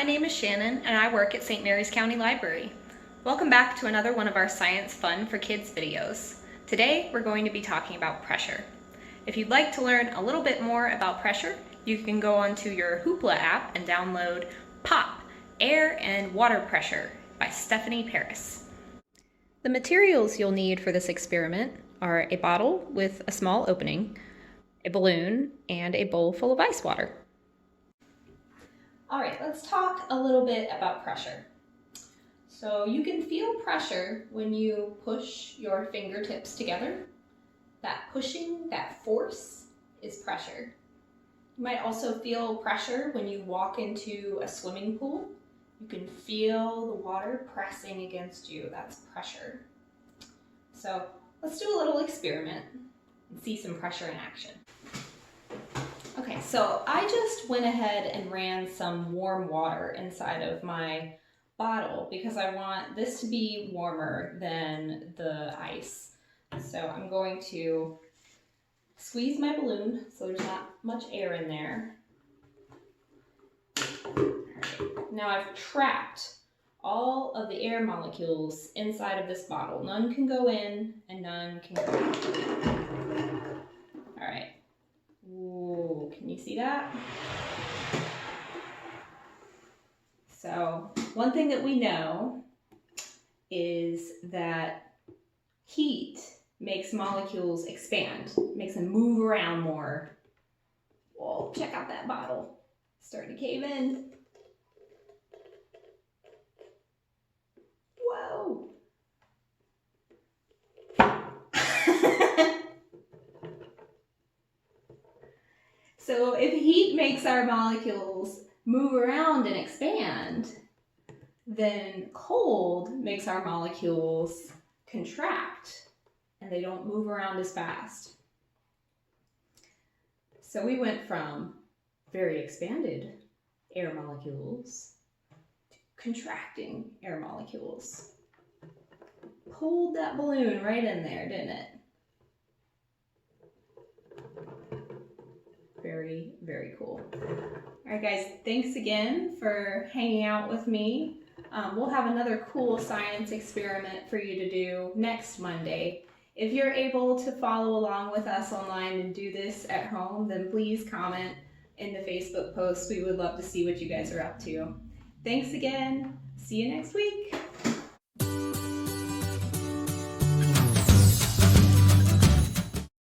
My name is Shannon and I work at St. Mary's County Library. Welcome back to another one of our Science Fun for Kids videos. Today we're going to be talking about pressure. If you'd like to learn a little bit more about pressure, you can go onto your Hoopla app and download POP, Air and Water Pressure by Stephanie Paris. The materials you'll need for this experiment are a bottle with a small opening, a balloon, and a bowl full of ice water. All right, let's talk a little bit about pressure. So you can feel pressure when you push your fingertips together. That pushing, that force is pressure. You might also feel pressure when you walk into a swimming pool. You can feel the water pressing against you. That's pressure. So let's do a little experiment and see some pressure in action. Okay, so I just went ahead and ran some warm water inside of my bottle because I want this to be warmer than the ice. So I'm going to squeeze my balloon so there's not much air in there. Now I've trapped all of the air molecules inside of this bottle. None can go in and none can go out. All right. Ooh, can you see that? So one thing that we know is that heat makes molecules expand, makes them move around more. Whoa, check out that bottle. It's starting to cave in. Whoa. So if heat makes our molecules move around and expand, then cold makes our molecules contract and they don't move around as fast. So we went from very expanded air molecules to contracting air molecules. Pulled that balloon right in there, didn't it? Very, very cool. All right, guys, thanks again for hanging out with me. We'll have another cool science experiment for you to do next Monday. If you're able to follow along with us online and do this at home, then please comment in the Facebook post. We would love to see what you guys are up to. Thanks again. See you next week.